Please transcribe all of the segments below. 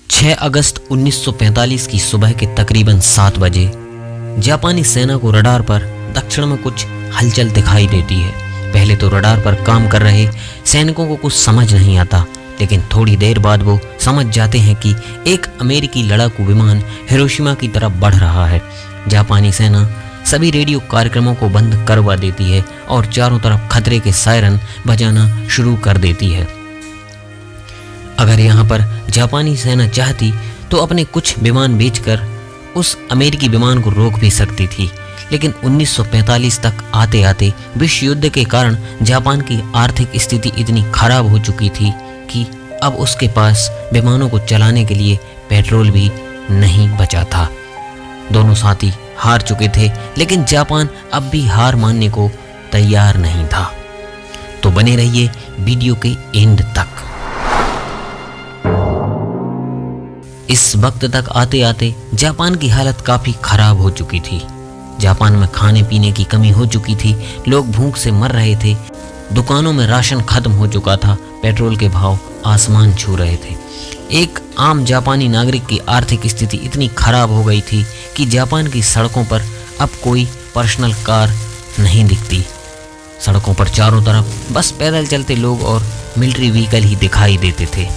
6 अगस्त 1945 की सुबह के तकरीबन 7 बजे जापानी सेना को रडार पर दक्षिण में कुछ हलचल दिखाई देती है। पहले तो रडार पर काम कर रहे सैनिकों को कुछ समझ नहीं आता, लेकिन थोड़ी देर बाद वो समझ जाते हैं कि एक अमेरिकी लड़ाकू विमान हिरोशिमा की तरफ बढ़ रहा है। जापानी सेना सभी रेडियो कार्यक्रमों को बंद करवा देती है और चारों तरफ खतरे के सायरन बजाना शुरू कर देती है। अगर यहाँ पर जापानी सेना चाहती तो अपने कुछ विमान बेचकर उस अमेरिकी विमान को रोक भी सकती थी, लेकिन 1945 तक आते आते विश्व युद्ध के कारण जापान की आर्थिक स्थिति इतनी खराब हो चुकी थी कि अब उसके पास विमानों को चलाने के लिए पेट्रोल भी नहीं बचा था। दोनों साथी हार चुके थे, लेकिन जापान अब भी हार मानने को तैयार नहीं था। तो बने रहिए वीडियो के एंड तक। इस वक्त तक आते आते जापान की हालत काफी खराब हो चुकी थी। जापान में खाने पीने की कमी हो चुकी थी, लोग भूख से मर रहे थे, दुकानों में राशन खत्म हो चुका था, पेट्रोल के भाव आसमान छू रहे थे। एक आम जापानी नागरिक की आर्थिक स्थिति इतनी खराब हो गई थी कि जापान की सड़कों पर अब कोई पर्सनल कार नहीं दिखती। सड़कों पर चारों तरफ बस पैदल चलते लोग और मिलिट्री व्हीकल ही दिखाई देते थे।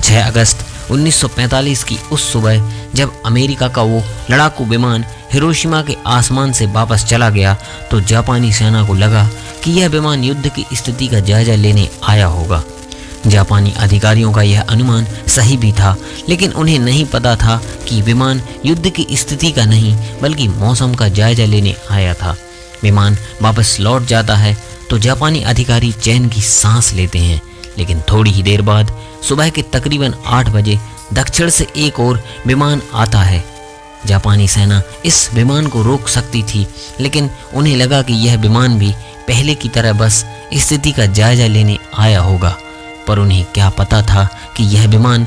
6 अगस्त 1945 की उस सुबह जब अमेरिका का वो लड़ाकू विमान हिरोशिमा के आसमान से वापस चला गया तो जापानी सेना को लगा कि यह विमान युद्ध की स्थिति का जायजा लेने आया होगा। जापानी अधिकारियों का यह अनुमान सही भी था, लेकिन उन्हें नहीं पता था कि विमान युद्ध की स्थिति का नहीं बल्कि मौसम का जायजा लेने आया था। विमान वापस लौट जाता है तो जापानी अधिकारी चैन की सांस लेते हैं, लेकिन थोड़ी ही देर बाद सुबह के तकरीबन 8 बजे दक्षिण से एक और विमान आता है। जापानी सेना इस विमान को रोक सकती थी, लेकिन उन्हें लगा कि यह विमान भी पहले की तरह बस स्थिति का जायजा लेने आया होगा। पर उन्हें क्या पता था कि यह विमान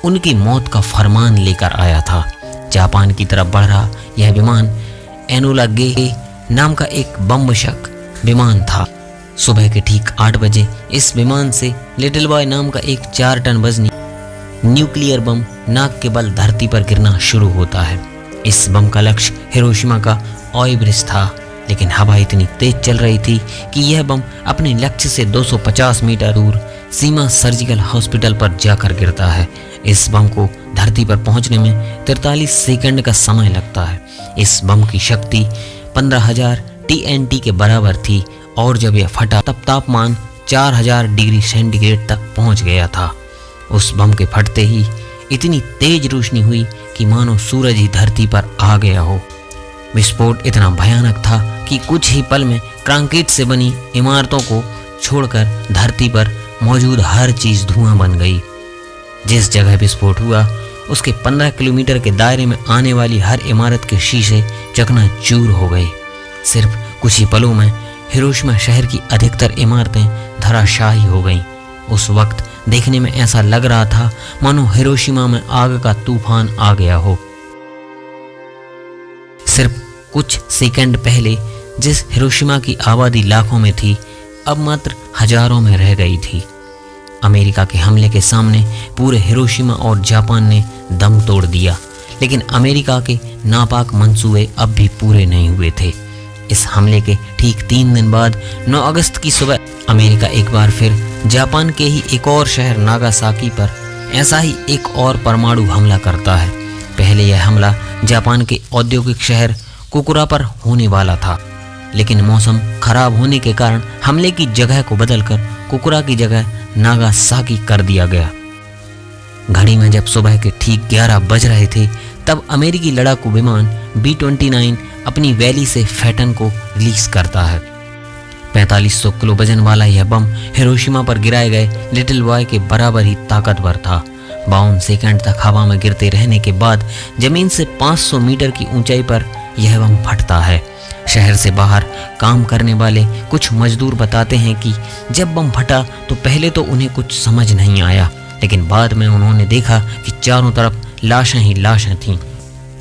उनकी मौत का फरमान लेकर आया था। जापान की तरफ बढ़ रहा यह विमान एनोला गे नाम का एक बमशक विमान था। सुबह के ठीक 8 बजे इस विमान से लिटिल बॉय नाम का एक 4 टन वजनी न्यूक्लियर बम नाक के बल धरती पर गिरना शुरू होता है। इस बम का लक्ष्य हिरोशिमा का ऑय ब्रिज था, लेकिन हवा इतनी तेज चल रही थी कि यह बम अपने लक्ष्य से 250 मीटर दूर सीमा सर्जिकल हॉस्पिटल पर जाकर गिरता है। इस बम को धरती पर पहुंचने में 43 सेकंड का समय लगता है। इस बम की शक्ति 15,000 TNT के बराबर थी और जब यह फटा तब तापमान 4000 डिग्री सेंटीग्रेड तक पहुंच गया था। उस बम के फटते ही इतनी तेज रोशनी हुई कि मानो सूरज ही धरती पर आ गया हो। विस्फोट इतना भयानक था कि कुछ ही पल में कंक्रीट से बनी इमारतों को छोड़कर धरती पर मौजूद हर चीज धुआं बन गई। जिस जगह विस्फोट हुआ उसके 15 किलोमीटर के दायरे में आने वाली हर इमारत के शीशे चकनाचूर हो गए। सिर्फ कुछ ही पलों में हिरोशिमा शहर की अधिकतर इमारतें धराशायी हो गईं। उस वक्त देखने में ऐसा लग रहा था मानो हिरोशिमा में आग का तूफान आ गया हो। सिर्फ कुछ सेकंड पहले जिस हिरोशिमा की आबादी लाखों में थी, अब मात्र हजारों में रह गई थी। अमेरिका के हमले के सामने पूरे हिरोशिमा और जापान ने दम तोड़ दिया, लेकिन अमेरिका के नापाक मंसूबे अब भी पूरे नहीं हुए थे। इस हमले के ठीक 3 दिन बाद 9 अगस्त की सुबह अमेरिका एक बार फिर जापान के ही एक और शहर नागासाकी पर ऐसा ही एक और परमाणु हमला करता है। पहले यह हमला जापान के औद्योगिक शहर कुकुरा पर होने वाला था, लेकिन मौसम खराब होने के कारण हमले की जगह को बदलकर कुकुरा की जगह नागासाकी कर दिया गया। घड़ी में जब सुबह के ठीक 11 बज रहे थे तब अमेरिकी लड़ाकू विमान B-29 अपनी वैली से फैटन को रिलीज करता है। 4500 किलो वजन वाला यह बम हिरोशिमा पर गिराए गए लिटिल बॉय के बराबर ही ताकतवर था। 52 सेकंड तक हवा में गिरते रहने के बाद जमीन से 500 मीटर की ऊंचाई पर यह बम फटता है। शहर से बाहर काम करने वाले कुछ मजदूर बताते हैं कि जब बम फटा तो पहले तो उन्हें कुछ समझ नहीं आया, लेकिन बाद में उन्होंने देखा कि चारों तरफ लाशें ही लाशें थीं।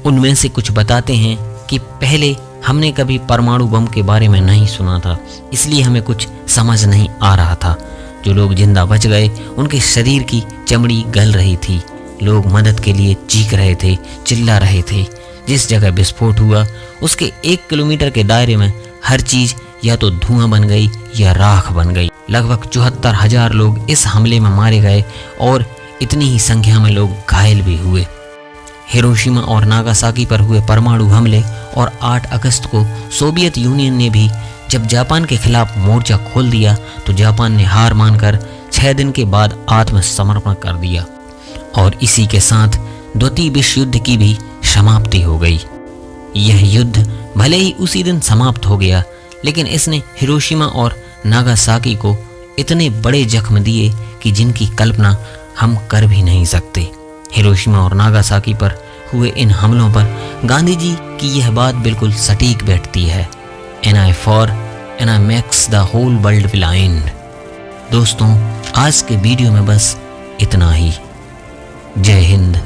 उनमें से कुछ बताते हैं कि पहले हमने कभी परमाणु बम के बारे में नहीं सुना था, इसलिए हमें कुछ समझ नहीं आ रहा था। जो लोग जिंदा बच गए उनके शरीर की चमड़ी गल रही थी। लोग मदद के लिए चीख रहे थे, चिल्ला रहे थे। जिस जगह विस्फोट हुआ उसके 1 किलोमीटर के दायरे में हर चीज या तो धुआं बन गई या राख बन गई। लगभग 74,000 लोग इस हमले में मारे गए और इतनी ही संख्या में लोग घायल भी हुए। हिरोशिमा और नागासाकी पर हुए परमाणु हमले और 8 अगस्त को सोवियत यूनियन ने भी जब जापान के खिलाफ मोर्चा खोल दिया तो जापान ने हार मानकर 6 दिन के बाद आत्मसमर्पण कर दिया और इसी के साथ द्वितीय विश्व युद्ध की भी समाप्ति हो गई। यह युद्ध भले ही उसी दिन समाप्त हो गया, लेकिन इसने हिरोशिमा और नागासाकी को इतने बड़े जख्म दिए कि जिनकी कल्पना हम कर भी नहीं सकते। हिरोशिमा और नागासाकी पर हुए इन हमलों पर गांधी जी की यह बात बिल्कुल सटीक बैठती है, an eye for an eye makes the whole world blind. दोस्तों, आज के वीडियो में बस इतना ही। जय हिंद।